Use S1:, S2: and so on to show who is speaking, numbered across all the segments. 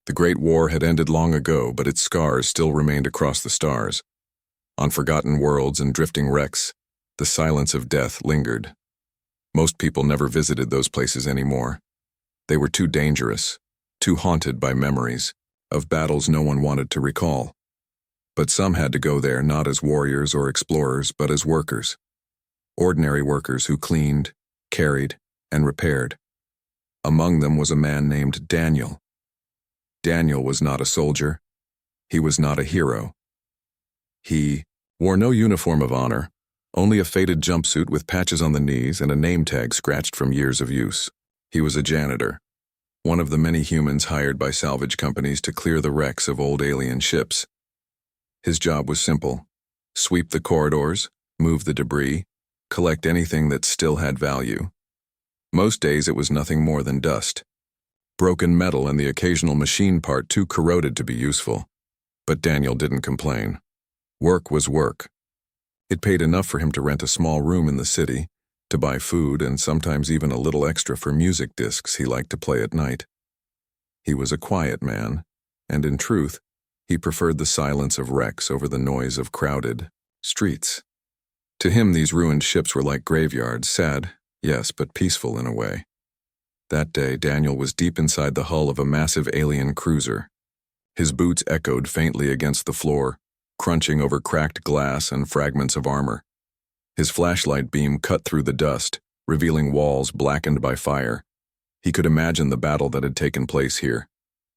S1: The Great War had ended long ago, but its scars still remained across the stars. On forgotten worlds and drifting wrecks, the silence of death lingered. Most people never visited those places anymore. They were too dangerous, too haunted by memories of battles no one wanted to recall. But some had to go there not as warriors or explorers, but as workers. Ordinary workers who cleaned, carried, and repaired. Among them was a man named Daniel. Daniel was not a soldier. He was not a hero. He wore no uniform of honor, only a faded jumpsuit with patches on the knees and a name tag scratched from years of use. He was a janitor, one of the many humans hired by salvage companies to clear the wrecks of old alien ships. His job was simple: sweep the corridors, move the debris, collect anything that still had value. Most days it was nothing more than dust, broken metal and the occasional machine part too corroded to be useful. But Daniel didn't complain. Work was work. It paid enough for him to rent a small room in the city, to buy food and sometimes even a little extra for music discs he liked to play at night. He was a quiet man, and in truth, he preferred the silence of wrecks over the noise of crowded streets. To him, these ruined ships were like graveyards, sad, yes, but peaceful in a way. That day, Daniel was deep inside the hull of a massive alien cruiser. His boots echoed faintly against the floor, crunching over cracked glass and fragments of armor. His flashlight beam cut through the dust, revealing walls blackened by fire. He could imagine the battle that had taken place here.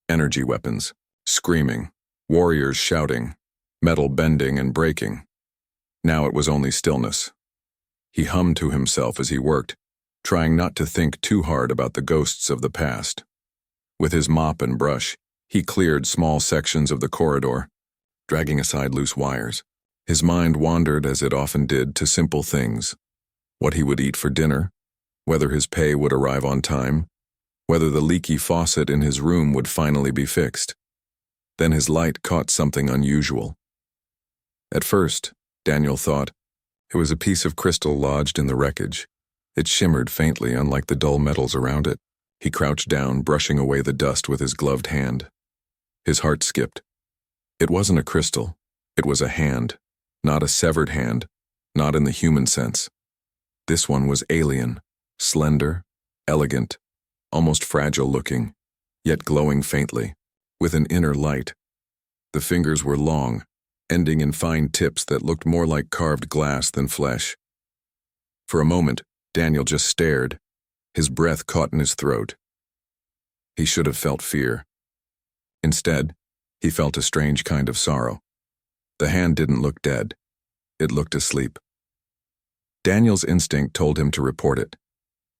S1: Energy weapons, screaming, warriors shouting, metal bending and breaking. Now it was only stillness. He hummed to himself as he worked, trying not to think too hard about the ghosts of the past. With his mop and brush, he cleared small sections of the corridor, dragging aside loose wires. His mind wandered, as it often did, to simple things: what he would eat for dinner, whether his pay would arrive on time, whether the leaky faucet in his room would finally be fixed. Then his light caught something unusual. At first, Daniel thought, it was a piece of crystal lodged in the wreckage. It shimmered faintly, unlike the dull metals around it. He crouched down, brushing away the dust with his gloved hand. His heart skipped. It wasn't a crystal. It was a hand. Not a severed hand, not in the human sense. This one was alien, slender, elegant, almost fragile-looking, yet glowing faintly, with an inner light. The fingers were long, ending in fine tips that looked more like carved glass than flesh. For a moment, Daniel just stared, his breath caught in his throat. He should have felt fear. Instead, he felt a strange kind of sorrow. The hand didn't look dead. It looked asleep. Daniel's instinct told him to report it.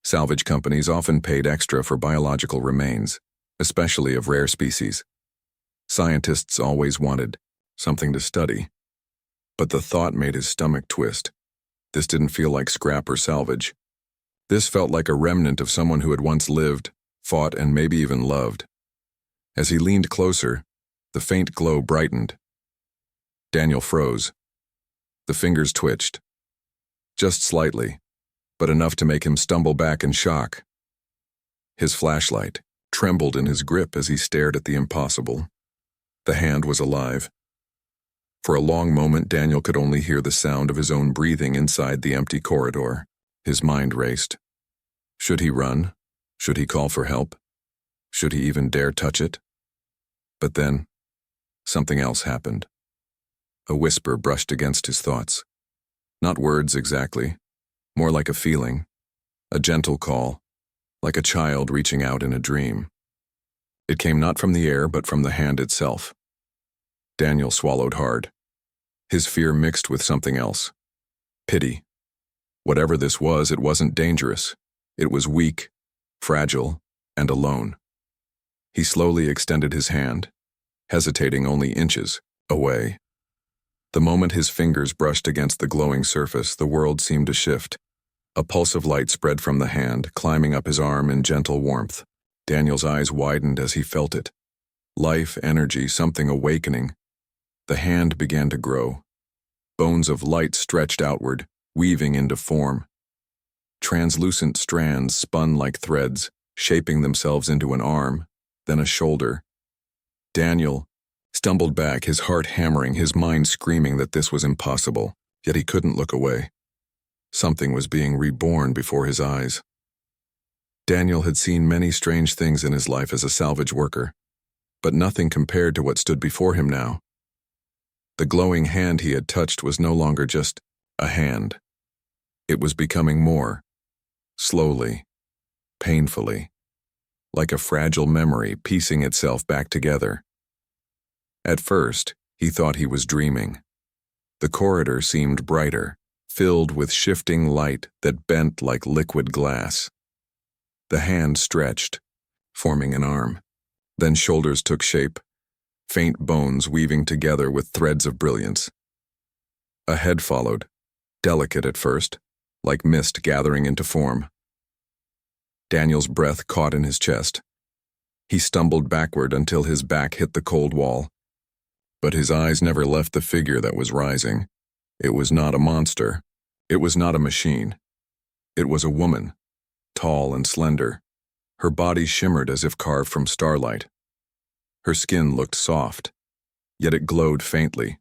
S1: Salvage companies often paid extra for biological remains, especially of rare species. Scientists always wanted something to study. But the thought made his stomach twist. This didn't feel like scrap or salvage. This felt like a remnant of someone who had once lived, fought, and maybe even loved. As he leaned closer, the faint glow brightened. Daniel froze. The fingers twitched. Just slightly, but enough to make him stumble back in shock. His flashlight trembled in his grip as he stared at the impossible. The hand was alive. For a long moment, Daniel could only hear the sound of his own breathing inside the empty corridor. His mind raced. Should he run? Should he call for help? Should he even dare touch it? But then, something else happened. A whisper brushed against his thoughts. Not words exactly, more like a feeling, a gentle call, like a child reaching out in a dream. It came not from the air, but from the hand itself. Daniel swallowed hard. His fear mixed with something else. Pity. Whatever this was, it wasn't dangerous. It was weak, fragile, and alone. He slowly extended his hand, hesitating only inches away. The moment his fingers brushed against the glowing surface, the world seemed to shift. A pulse of light spread from the hand, climbing up his arm in gentle warmth. Daniel's eyes widened as he felt it. Life, energy, something awakening. The hand began to grow. Bones of light stretched outward, weaving into form. Translucent strands spun like threads, shaping themselves into an arm, then a shoulder, Daniel stumbled back, his heart hammering, his mind screaming that this was impossible, yet he couldn't look away. Something was being reborn before his eyes. Daniel had seen many strange things in his life as a salvage worker, but nothing compared to what stood before him now. The glowing hand he had touched was no longer just a hand. It was becoming more, slowly, painfully, like a fragile memory piecing itself back together. At first, he thought he was dreaming. The corridor seemed brighter, filled with shifting light that bent like liquid glass. The hand stretched, forming an arm. Then shoulders took shape, faint bones weaving together with threads of brilliance. A head followed, delicate at first, like mist gathering into form. Daniel's breath caught in his chest. He stumbled backward until his back hit the cold wall. But his eyes never left the figure that was rising. It was not a monster. It was not a machine. It was a woman, tall and slender. Her body shimmered as if carved from starlight. Her skin looked soft, yet it glowed faintly,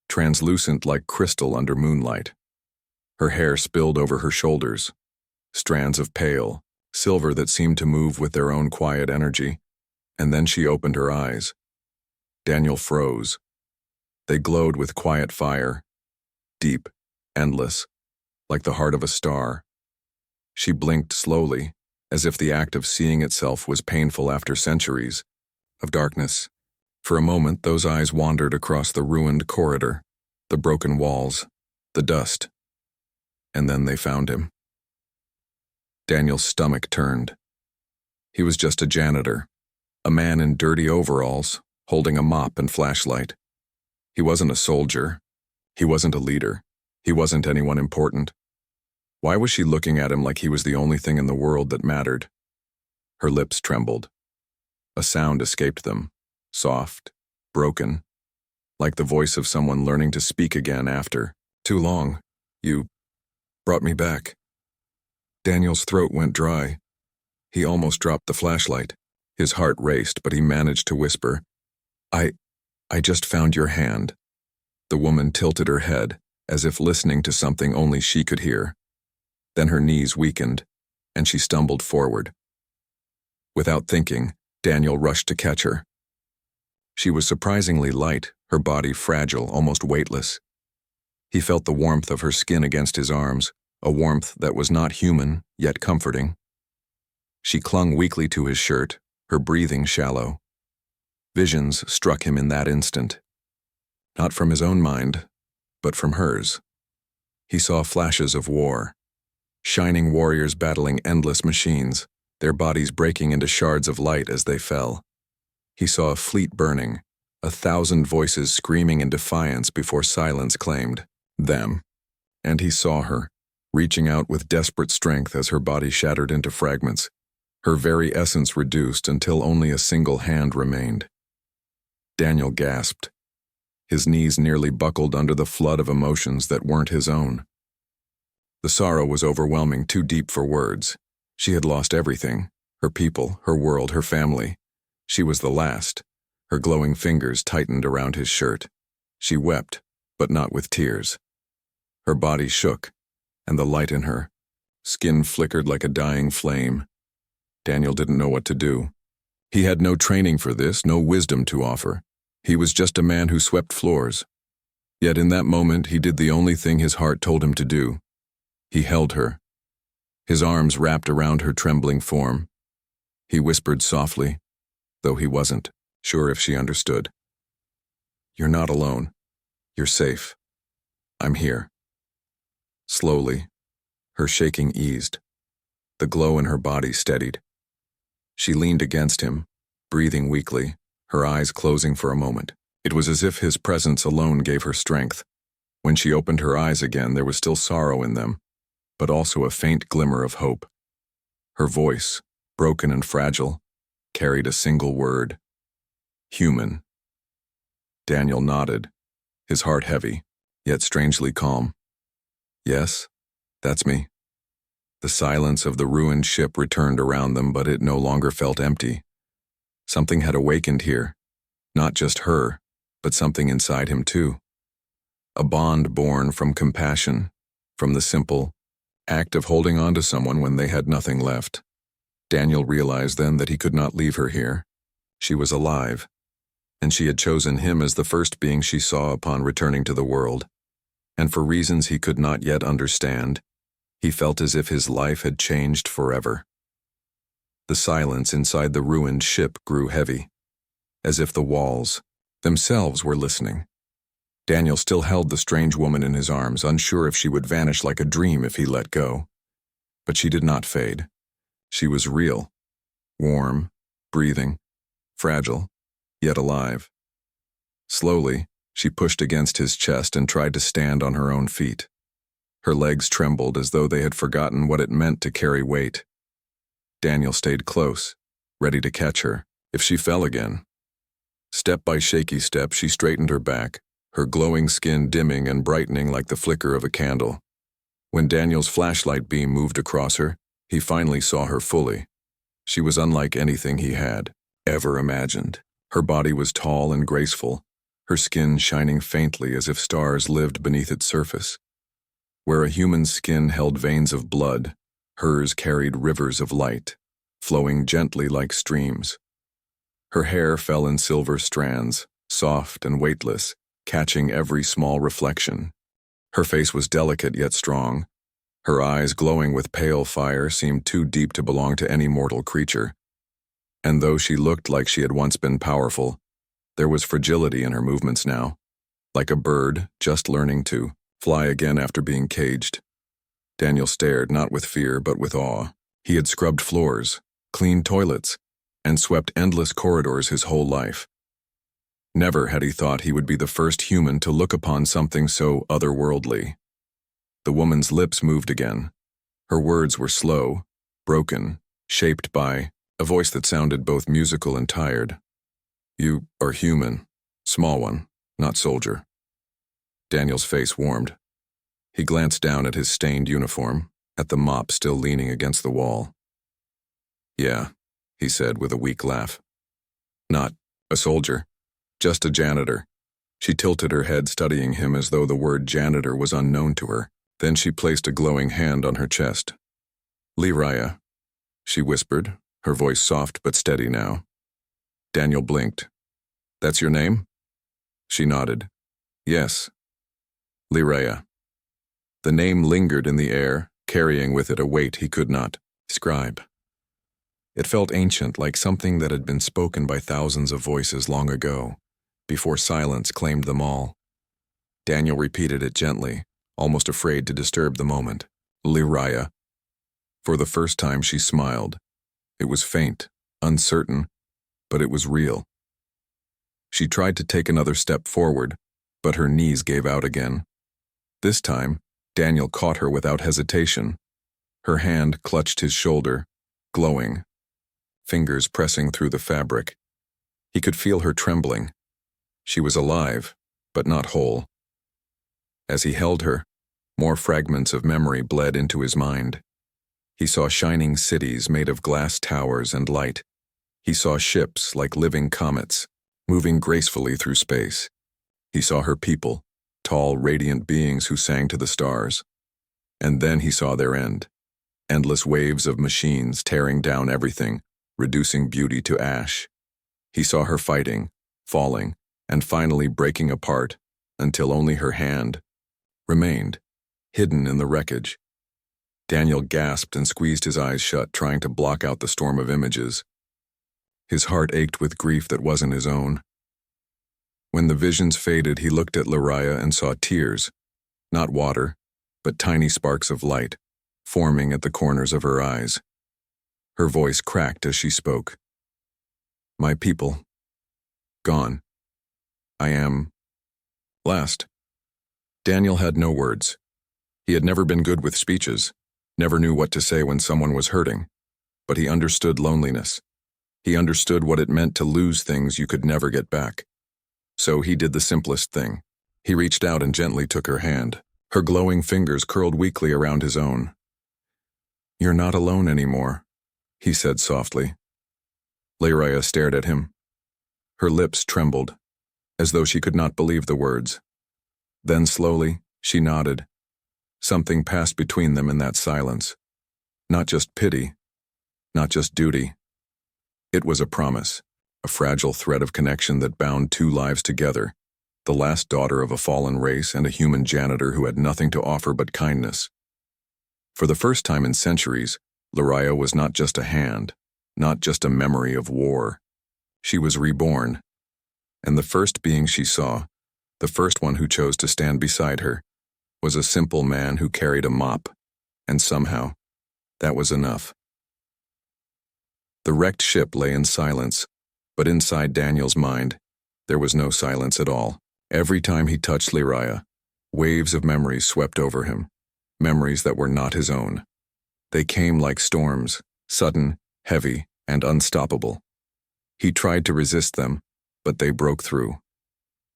S1: translucent like crystal under moonlight. Her hair spilled over her shoulders, strands of pale, silver that seemed to move with their own quiet energy, and then she opened her eyes. Daniel froze. They glowed with quiet fire, deep, endless, like the heart of a star. She blinked slowly, as if the act of seeing itself was painful after centuries of darkness. For a moment, those eyes wandered across the ruined corridor, the broken walls, the dust, and then they found him. Daniel's stomach turned. He was just a janitor, a man in dirty overalls, holding a mop and flashlight. He wasn't a soldier. He wasn't a leader. He wasn't anyone important. Why was she looking at him like he was the only thing in the world that mattered? Her lips trembled. A sound escaped them, soft, broken, like the voice of someone learning to speak again after too long. You brought me back. Daniel's throat went dry. He almost dropped the flashlight. His heart raced, but he managed to whisper, I just found your hand. The woman tilted her head, as if listening to something only she could hear. Then her knees weakened, and she stumbled forward. Without thinking, Daniel rushed to catch her. She was surprisingly light, her body fragile, almost weightless. He felt the warmth of her skin against his arms, a warmth that was not human, yet comforting. She clung weakly to his shirt, her breathing shallow. Visions struck him in that instant. Not from his own mind, but from hers. He saw flashes of war. Shining warriors battling endless machines, their bodies breaking into shards of light as they fell. He saw a fleet burning, 1,000 voices screaming in defiance before silence claimed them. And he saw her, reaching out with desperate strength as her body shattered into fragments, her very essence reduced until only a single hand remained. Daniel gasped. His knees nearly buckled under the flood of emotions that weren't his own. The sorrow was overwhelming, too deep for words. She had lost everything, her people, her world, her family. She was the last. Her glowing fingers tightened around his shirt. She wept, but not with tears. Her body shook, and the light in her skin flickered like a dying flame. Daniel didn't know what to do. He had no training for this, no wisdom to offer. He was just a man who swept floors. Yet in that moment, he did the only thing his heart told him to do. He held her. His arms wrapped around her trembling form. He whispered softly, though he wasn't sure if she understood. "You're not alone. You're safe. I'm here." Slowly, her shaking eased. The glow in her body steadied. She leaned against him, breathing weakly, her eyes closing for a moment. It was as if his presence alone gave her strength. When she opened her eyes again, there was still sorrow in them, but also a faint glimmer of hope. Her voice, broken and fragile, carried a single word: human. Daniel nodded, his heart heavy, yet strangely calm. "Yes, that's me." The silence of the ruined ship returned around them, but it no longer felt empty. Something had awakened here, Not just her, but something inside him too. A bond born from compassion, from the simple act of holding on to someone when they had nothing left. Daniel realized then that he could not leave her here. She was alive, and she had chosen him as the first being she saw upon returning to the world. And for reasons he could not yet understand, he felt as if his life had changed forever. The silence inside the ruined ship grew heavy, as if the walls themselves were listening. Daniel still held the strange woman in his arms, unsure if she would vanish like a dream if he let go. But she did not fade. She was real, warm, breathing, fragile, yet alive. Slowly, she pushed against his chest and tried to stand on her own feet. Her legs trembled as though they had forgotten what it meant to carry weight. Daniel stayed close, ready to catch her, if she fell again. Step by shaky step, she straightened her back, her glowing skin dimming and brightening like the flicker of a candle. When Daniel's flashlight beam moved across her, he finally saw her fully. She was unlike anything he had ever imagined. Her body was tall and graceful, her skin shining faintly as if stars lived beneath its surface. Where a human skin held veins of blood, hers carried rivers of light, flowing gently like streams. Her hair fell in silver strands, soft and weightless, catching every small reflection. Her face was delicate yet strong. Her eyes, glowing with pale fire, seemed too deep to belong to any mortal creature. And though she looked like she had once been powerful, there was fragility in her movements now, like a bird just learning to fly again after being caged. Daniel stared, not with fear but with awe. He had scrubbed floors, cleaned toilets, and swept endless corridors his whole life. Never had he thought he would be the first human to look upon something so otherworldly. The woman's lips moved again. Her words were slow, broken, shaped by a voice that sounded both musical and tired. "You are human, small one, not soldier." Daniel's face warmed. He glanced down at his stained uniform, at the mop still leaning against the wall. "Yeah," he said with a weak laugh. "Not a soldier, just a janitor." She tilted her head, studying him as though the word janitor was unknown to her. Then she placed a glowing hand on her chest. "Liraya," she whispered, her voice soft but steady now. Daniel blinked. "That's your name?" She nodded. "Yes." Liraya. The name lingered in the air, carrying with it a weight he could not describe. It felt ancient, like something that had been spoken by thousands of voices long ago, before silence claimed them all. Daniel repeated it gently, almost afraid to disturb the moment. "Liraya." For the first time she smiled. It was faint, uncertain, but it was real. She tried to take another step forward, but her knees gave out again. This time, Daniel caught her without hesitation. Her hand clutched his shoulder, glowing, fingers pressing through the fabric. He could feel her trembling. She was alive, but not whole. As he held her, more fragments of memory bled into his mind. He saw shining cities made of glass towers and light. He saw ships like living comets, moving gracefully through space. He saw her people, tall, radiant beings who sang to the stars. And then he saw their end. Endless waves of machines tearing down everything, reducing beauty to ash. He saw her fighting, falling, and finally breaking apart, until only her hand remained, hidden in the wreckage. Daniel gasped and squeezed his eyes shut, trying to block out the storm of images. His heart ached with grief that wasn't his own. When the visions faded, he looked at Liraya and saw tears, not water, but tiny sparks of light, forming at the corners of her eyes. Her voice cracked as she spoke. "My people. Gone. I am last." Daniel had no words. He had never been good with speeches, never knew what to say when someone was hurting, but he understood loneliness. He understood what it meant to lose things you could never get back. So he did the simplest thing. He reached out and gently took her hand. Her glowing fingers curled weakly around his own. "You're not alone anymore," he said softly. Liraya stared at him. Her lips trembled, as though she could not believe the words. Then slowly, she nodded. Something passed between them in that silence. Not just pity, not just duty. It was a promise, a fragile thread of connection that bound two lives together, the last daughter of a fallen race and a human janitor who had nothing to offer but kindness. For the first time in centuries, Lariah was not just a hand, not just a memory of war. She was reborn. And the first being she saw, the first one who chose to stand beside her, was a simple man who carried a mop, and somehow, that was enough. The wrecked ship lay in silence, but inside Daniel's mind, there was no silence at all. Every time he touched Lariah, waves of memories swept over him, memories that were not his own. They came like storms, sudden, heavy, and unstoppable. He tried to resist them, but they broke through.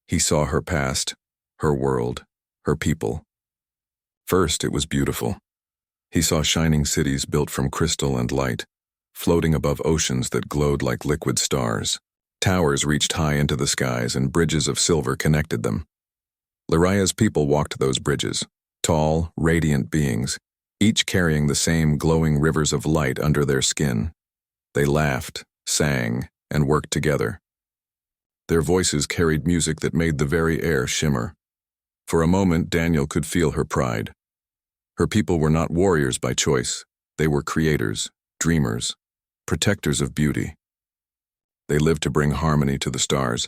S1: He saw her past, her world, her people. First, it was beautiful. He saw shining cities built from crystal and light, floating above oceans that glowed like liquid stars. Towers reached high into the skies and bridges of silver connected them. Lariah's people walked those bridges, tall, radiant beings, each carrying the same glowing rivers of light under their skin. They laughed, sang, and worked together. Their voices carried music that made the very air shimmer. For a moment, Daniel could feel her pride. Her people were not warriors by choice. They were creators, dreamers, protectors of beauty. They lived to bring harmony to the stars.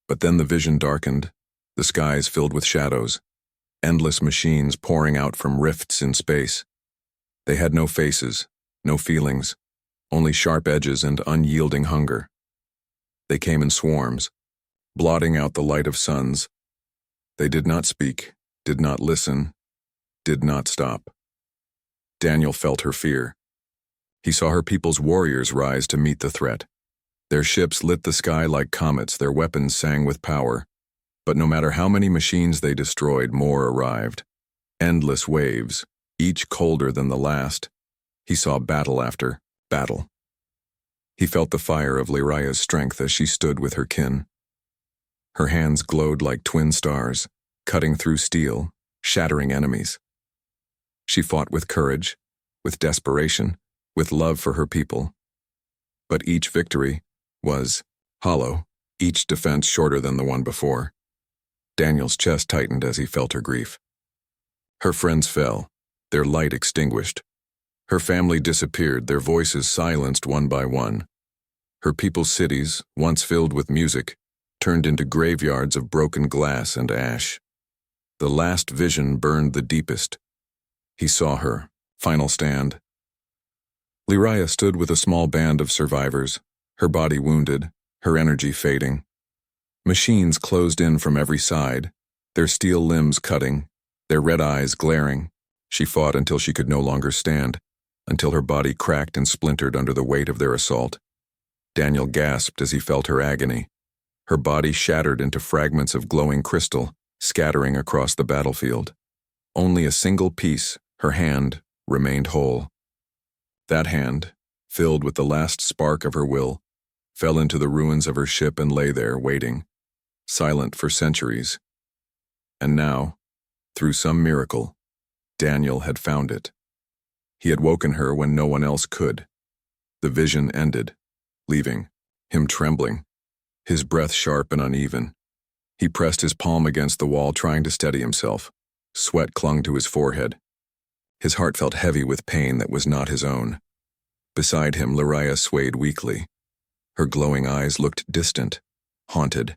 S1: But then the vision darkened, the skies filled with shadows, endless machines pouring out from rifts in space. They had no faces, no feelings, only sharp edges and unyielding hunger. They came in swarms, blotting out the light of suns. They did not speak, did not listen, did not stop. Daniel felt her fear. He saw her people's warriors rise to meet the threat. Their ships lit the sky like comets, their weapons sang with power. But no matter how many machines they destroyed, more arrived. Endless waves, each colder than the last. He saw battle after battle. He felt the fire of Lariah's strength as she stood with her kin. Her hands glowed like twin stars, cutting through steel, shattering enemies. She fought with courage, with desperation, with love for her people. But each victory was hollow, each defense shorter than the one before. Daniel's chest tightened as he felt her grief. Her friends fell, their light extinguished. Her family disappeared, their voices silenced one by one. Her people's cities, once filled with music, turned into graveyards of broken glass and ash. The last vision burned the deepest. He saw her, final stand. Lariah stood with a small band of survivors, her body wounded, her energy fading. Machines closed in from every side, their steel limbs cutting, their red eyes glaring. She fought until she could no longer stand, until her body cracked and splintered under the weight of their assault. Daniel gasped as he felt her agony. Her body shattered into fragments of glowing crystal, scattering across the battlefield. Only a single piece, her hand, remained whole. That hand, filled with the last spark of her will, fell into the ruins of her ship and lay there, waiting, silent for centuries. And now, through some miracle, Daniel had found it. He had woken her when no one else could. The vision ended, leaving him trembling, his breath sharp and uneven. He pressed his palm against the wall, trying to steady himself. Sweat clung to his forehead. His heart felt heavy with pain that was not his own. Beside him, Lariah swayed weakly. Her glowing eyes looked distant, haunted.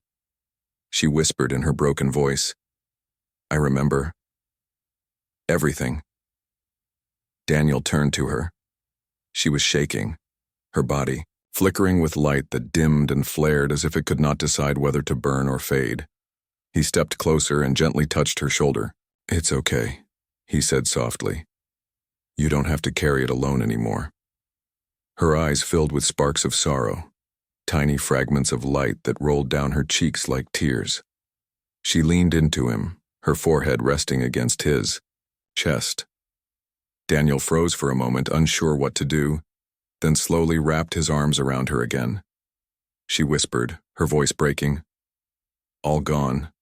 S1: She whispered in her broken voice, "I remember everything." Daniel turned to her. She was shaking, her body flickering with light that dimmed and flared as if it could not decide whether to burn or fade. He stepped closer and gently touched her shoulder. "It's okay," he said softly. "You don't have to carry it alone anymore." Her eyes filled with sparks of sorrow, tiny fragments of light that rolled down her cheeks like tears. She leaned into him, her forehead resting against his chest. Daniel froze for a moment, unsure what to do, then slowly wrapped his arms around her again. She whispered, her voice breaking. All gone.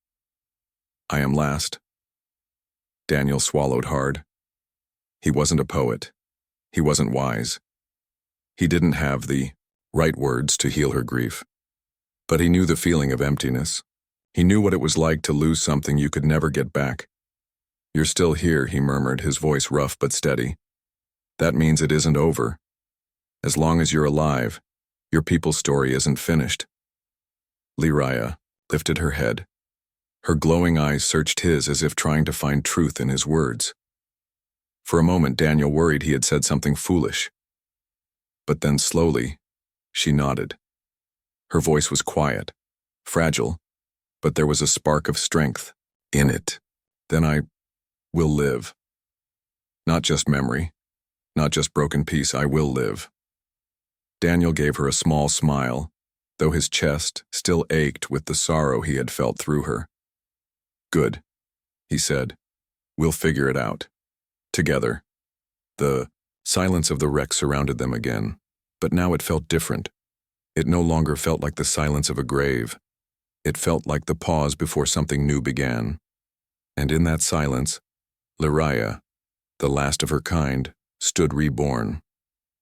S1: I am last. Daniel swallowed hard. He wasn't a poet. He wasn't wise. He didn't have the right words to heal her grief. But he knew the feeling of emptiness. He knew what it was like to lose something you could never get back. You're still here, he murmured, his voice rough but steady. That means it isn't over. As long as you're alive, your people's story isn't finished. Lyraya lifted her head. Her glowing eyes searched his as if trying to find truth in his words. For a moment, Daniel worried he had said something foolish. But then slowly, she nodded. Her voice was quiet, fragile, but there was a spark of strength in it. Then I will live. Not just memory, not just broken peace, I will live. Daniel gave her a small smile, though his chest still ached with the sorrow he had felt through her. Good, he said. We'll figure it out. Together. The silence of the wreck surrounded them again, but now it felt different. It no longer felt like the silence of a grave. It felt like the pause before something new began. And in that silence, Lyraya, the last of her kind, stood reborn.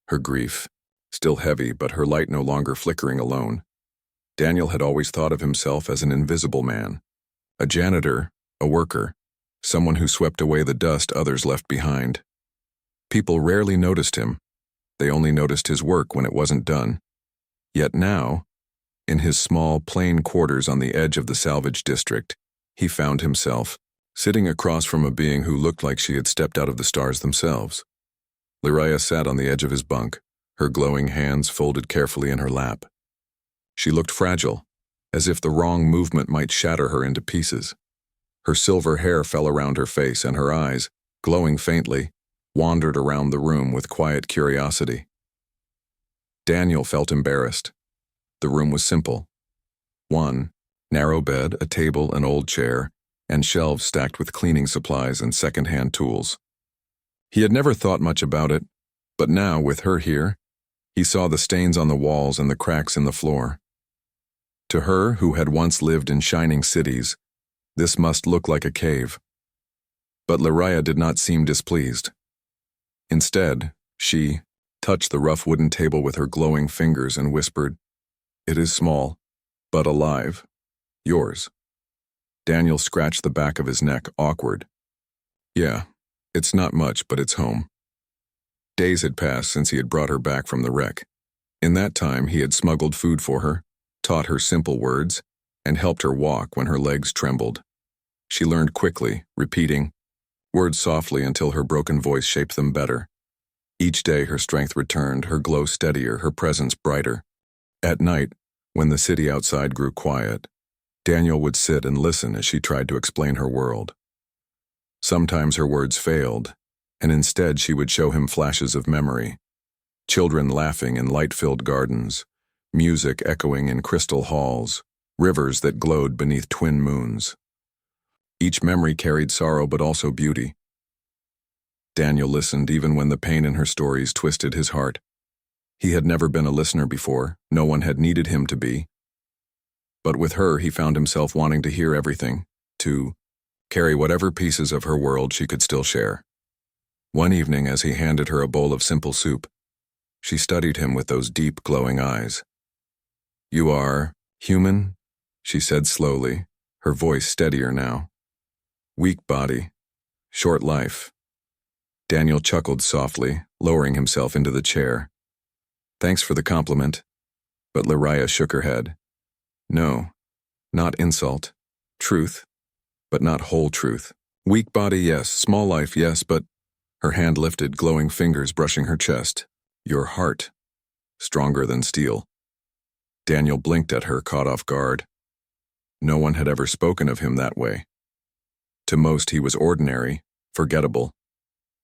S1: Her grief, still heavy, but her light no longer flickering alone. Daniel had always thought of himself as an invisible man. A janitor, a worker, someone who swept away the dust others left behind. People rarely noticed him. They only noticed his work when it wasn't done. Yet now, in his small, plain quarters on the edge of the salvage district, he found himself sitting across from a being who looked like she had stepped out of the stars themselves. Lyraya sat on the edge of his bunk, her glowing hands folded carefully in her lap. She looked fragile, as if the wrong movement might shatter her into pieces. Her silver hair fell around her face, and her eyes, glowing faintly, wandered around the room with quiet curiosity. Daniel felt embarrassed. The room was simple. One narrow bed, a table, an old chair, and shelves stacked with cleaning supplies and second-hand tools. He had never thought much about it, but now, with her here, he saw the stains on the walls and the cracks in the floor. To her, who had once lived in shining cities, this must look like a cave. But Lyraya did not seem displeased. Instead, she touched the rough wooden table with her glowing fingers and whispered, "It is small, but alive. Yours." Daniel scratched the back of his neck, awkward. Yeah, it's not much, but it's home. Days had passed since he had brought her back from the wreck. In that time, he had smuggled food for her, taught her simple words, and helped her walk when her legs trembled. She learned quickly, repeating words softly until her broken voice shaped them better. Each day her strength returned, her glow steadier, her presence brighter. At night, when the city outside grew quiet, Daniel would sit and listen as she tried to explain her world. Sometimes her words failed, and instead she would show him flashes of memory. Children laughing in light-filled gardens, music echoing in crystal halls, rivers that glowed beneath twin moons. Each memory carried sorrow but also beauty. Daniel listened even when the pain in her stories twisted his heart. He had never been a listener before, no one had needed him to be. But with her he found himself wanting to hear everything, to carry whatever pieces of her world she could still share. One evening, as he handed her a bowl of simple soup, she studied him with those deep, glowing eyes. "You are human?" she said slowly, her voice steadier now. "Weak body, short life." Daniel chuckled softly, lowering himself into the chair. "Thanks for the compliment." But Lyraya shook her head. "No, not insult. Truth, but not whole truth. Weak body, yes. Small life, yes, but..." Her hand lifted, glowing fingers brushing her chest. "Your heart, stronger than steel." Daniel blinked at her, caught off guard. No one had ever spoken of him that way. To most he was ordinary, forgettable.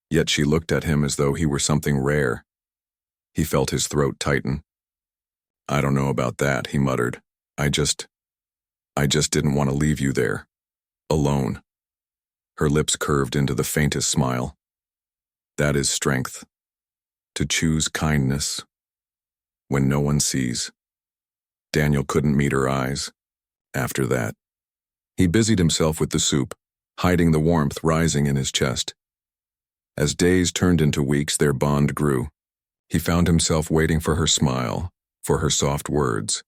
S1: Yet she looked at him as though he were something rare. He felt his throat tighten. "I don't know about that," he muttered. I just didn't want to leave you there. Alone." Her lips curved into the faintest smile. "That is strength. To choose kindness when no one sees." Daniel couldn't meet her eyes. After that, he busied himself with the soup, hiding the warmth rising in his chest. As days turned into weeks, their bond grew. He found himself waiting for her smile, for her soft words,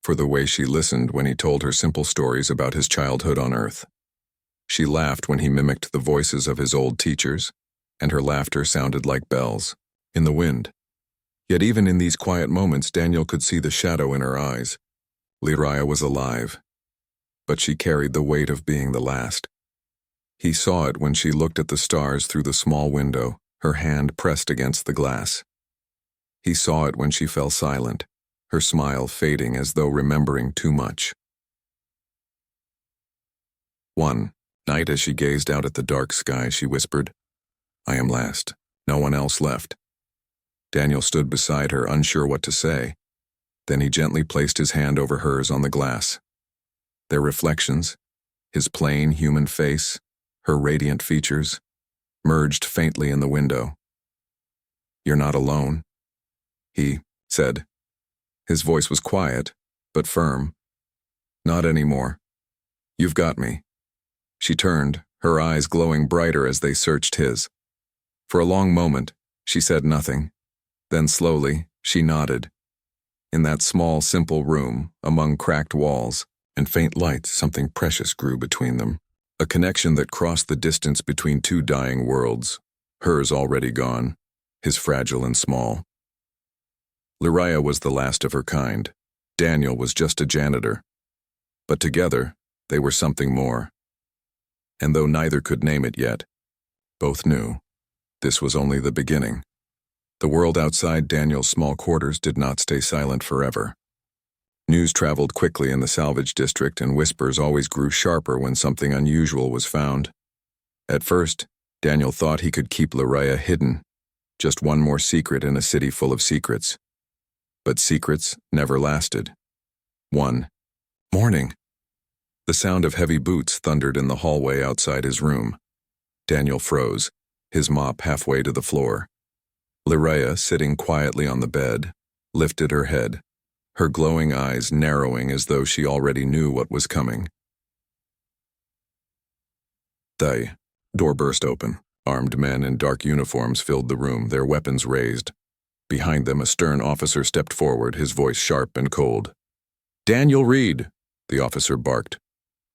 S1: for the way she listened when he told her simple stories about his childhood on Earth. She laughed when he mimicked the voices of his old teachers, and her laughter sounded like bells in the wind. Yet even in these quiet moments, Daniel could see the shadow in her eyes. Lyraya was alive, but she carried the weight of being the last. He saw it when she looked at the stars through the small window, her hand pressed against the glass. He saw it when she fell silent, her smile fading as though remembering too much. One night, as she gazed out at the dark sky, she whispered, "I am last. No one else left." Daniel stood beside her, unsure what to say. Then he gently placed his hand over hers on the glass. Their reflections, his plain human face, her radiant features, merged faintly in the window. "You're not alone," he said. His voice was quiet, but firm. "Not anymore. You've got me." She turned, her eyes glowing brighter as they searched his. For a long moment, she said nothing. Then slowly, she nodded. In that small, simple room, among cracked walls and faint lights, something precious grew between them. A connection that crossed the distance between two dying worlds, hers already gone, his fragile and small. Lyraya was the last of her kind. Daniel was just a janitor. But together, they were something more. And though neither could name it yet, both knew this was only the beginning. The world outside Daniel's small quarters did not stay silent forever. News traveled quickly in the salvage district, and whispers always grew sharper when something unusual was found. At first, Daniel thought he could keep Lyraya hidden, just one more secret in a city full of secrets. But secrets never lasted. One morning, the sound of heavy boots thundered in the hallway outside his room. Daniel froze, his mop halfway to the floor. Lyraya, sitting quietly on the bed, lifted her head, her glowing eyes narrowing as though she already knew what was coming. The door burst open. Armed men in dark uniforms filled the room, their weapons raised. Behind them, a stern officer stepped forward, his voice sharp and cold. "Daniel Reed," the officer barked.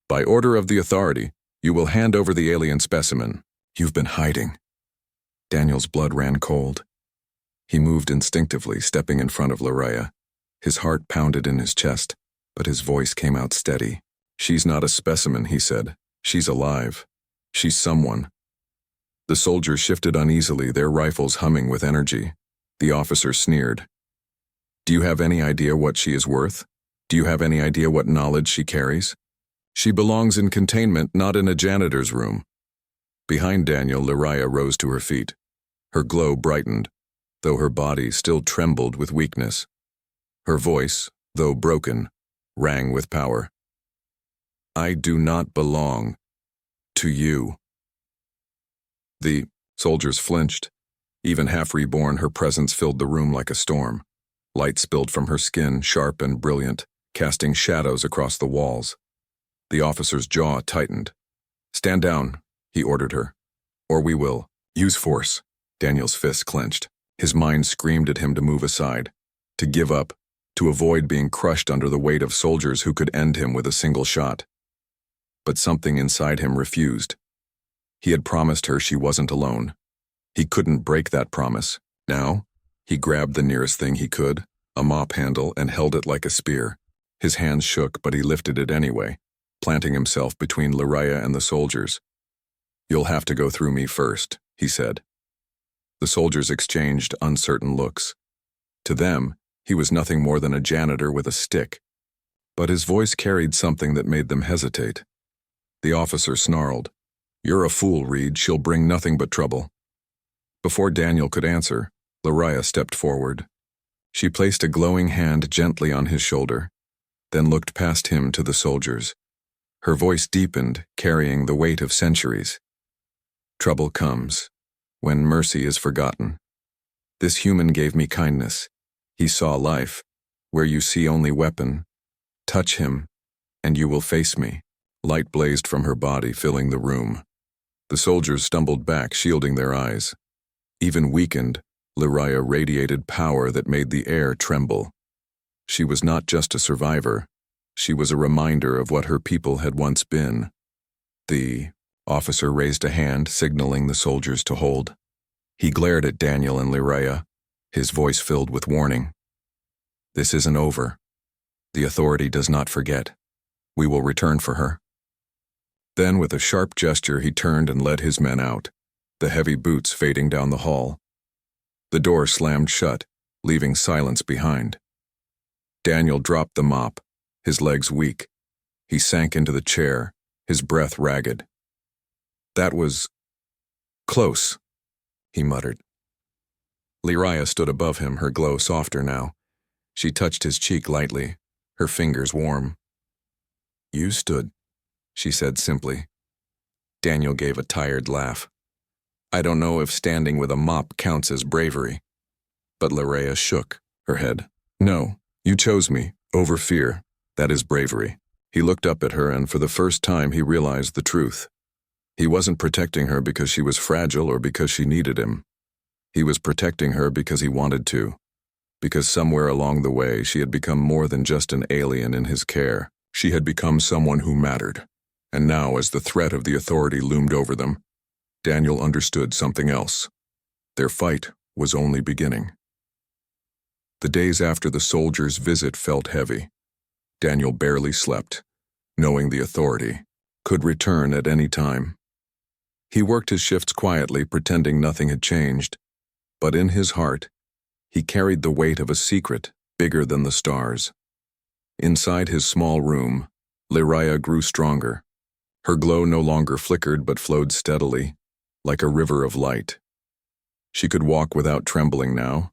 S1: "By order of the authority, you will hand over the alien specimen. You've been hiding." Daniel's blood ran cold. He moved instinctively, stepping in front of Lyraya. His heart pounded in his chest, but his voice came out steady. "She's not a specimen," he said. "She's alive. She's someone." The soldiers shifted uneasily, their rifles humming with energy. The officer sneered. "Do you have any idea what she is worth? Do you have any idea what knowledge she carries? She belongs in containment, not in a janitor's room." Behind Daniel, Lyraya rose to her feet. Her glow brightened, though her body still trembled with weakness. Her voice, though broken, rang with power. "I do not belong to you." The soldiers flinched. Even half reborn, her presence filled the room like a storm. Light spilled from her skin, sharp and brilliant, casting shadows across the walls. The officer's jaw tightened. "Stand down," he ordered her, "or we will use force." Daniel's fists clenched. His mind screamed at him to move aside, to give up, to avoid being crushed under the weight of soldiers who could end him with a single shot. But something inside him refused. He had promised her she wasn't alone. He couldn't break that promise. Now, he grabbed the nearest thing he could, a mop handle, and held it like a spear. His hands shook, but he lifted it anyway, planting himself between Lyraya and the soldiers. "You'll have to go through me first," he said. The soldiers exchanged uncertain looks. To them, he was nothing more than a janitor with a stick. But his voice carried something that made them hesitate. The officer snarled, "You're a fool, Reed. She'll bring nothing but trouble." Before Daniel could answer, Lyraya stepped forward. She placed a glowing hand gently on his shoulder, then looked past him to the soldiers. Her voice deepened, carrying the weight of centuries. "Trouble comes when mercy is forgotten. This human gave me kindness. He saw life, where you see only weapon, Touch him, and you will face me." Light blazed from her body, filling the room. The soldiers stumbled back, shielding their eyes. Even weakened, Lyraya radiated power that made the air tremble. She was not just a survivor. She was a reminder of what her people had once been. The officer raised a hand, signaling the soldiers to hold. He glared at Daniel and Lyraya, his voice filled with warning. "This isn't over. The authority does not forget. We will return for her." Then, with a sharp gesture, he turned and led his men out, the heavy boots fading down the hall. The door slammed shut, leaving silence behind. Daniel dropped the mop, his legs weak. He sank into the chair, his breath ragged. "That was close," he muttered. Lyraya stood above him, her glow softer now. She touched his cheek lightly, her fingers warm. "You stood," she said simply. Daniel gave a tired laugh. "I don't know if standing with a mop counts as bravery." But Lyraya shook her head. "No, you chose me, over fear. That is bravery." He looked up at her, and for the first time he realized the truth. He wasn't protecting her because she was fragile or because she needed him. He was protecting her because he wanted to. Because somewhere along the way she had become more than just an alien in his care. She had become someone who mattered. And now, as the threat of the authority loomed over them, Daniel understood something else. Their fight was only beginning. The days after the soldiers' visit felt heavy. Daniel barely slept, knowing the authority could return at any time. He worked his shifts quietly, pretending nothing had changed. But in his heart, he carried the weight of a secret bigger than the stars. Inside his small room, Lyraya grew stronger. Her glow no longer flickered but flowed steadily, like a river of light. She could walk without trembling now,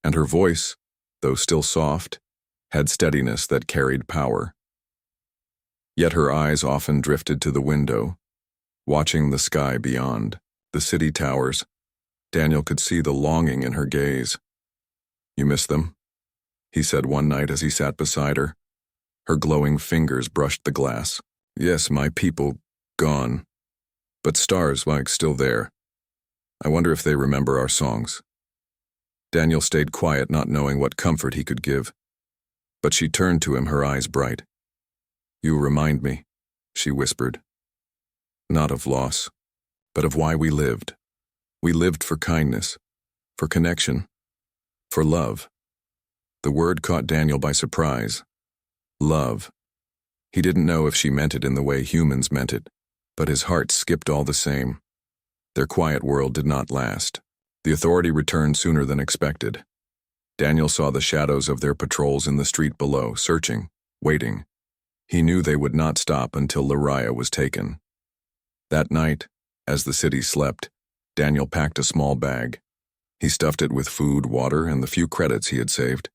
S1: and her voice, though still soft, had steadiness that carried power. Yet her eyes often drifted to the window, watching the sky beyond, the city towers. Daniel could see the longing in her gaze. "You miss them?" he said one night as he sat beside her. Her glowing fingers brushed the glass. "Yes, my people, gone. But stars, like, still there. I wonder if they remember our songs." Daniel stayed quiet, not knowing what comfort he could give. But she turned to him, her eyes bright. "You remind me," she whispered. "Not of loss, but of why we lived. We lived for kindness, for connection, for love." The word caught Daniel by surprise. Love. He didn't know if she meant it in the way humans meant it, but his heart skipped all the same. Their quiet world did not last. The authority returned sooner than expected. Daniel saw the shadows of their patrols in the street below, searching, waiting. He knew they would not stop until Lyraya was taken. That night, as the city slept, Daniel packed a small bag. He stuffed it with food, water, and the few credits he had saved.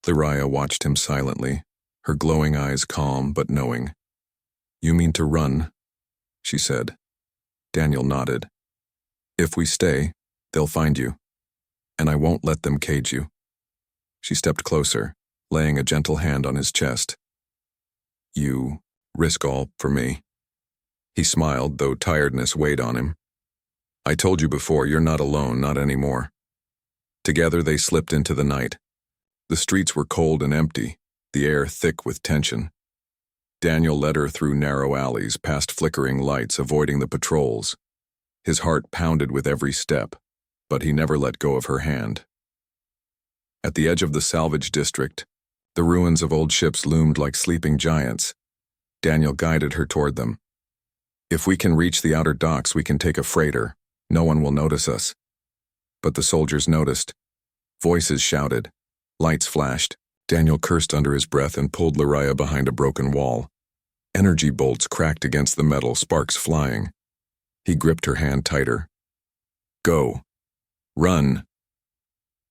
S1: Lyraya watched him silently, her glowing eyes calm but knowing. "You mean to run?" she said. Daniel nodded. "If we stay, they'll find you, and I won't let them cage you." She stepped closer, laying a gentle hand on his chest. "You risk all for me." He smiled, though tiredness weighed on him. "I told you before, you're not alone, not anymore." Together they slipped into the night. The streets were cold and empty, the air thick with tension. Daniel led her through narrow alleys, past flickering lights, avoiding the patrols. His heart pounded with every step, but he never let go of her hand. At the edge of the salvage district, the ruins of old ships loomed like sleeping giants. Daniel guided her toward them. "If we can reach the outer docks, we can take a freighter. No one will notice us." But the soldiers noticed. Voices shouted. Lights flashed. Daniel cursed under his breath and pulled Lyraya behind a broken wall. Energy bolts cracked against the metal, sparks flying. He gripped her hand tighter. "Go. Run."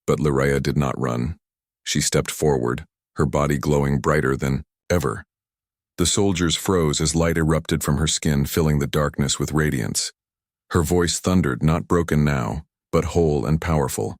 S1: But Lyraya did not run. She stepped forward, her body glowing brighter than ever. The soldiers froze as light erupted from her skin, filling the darkness with radiance. Her voice thundered, not broken now, but whole and powerful.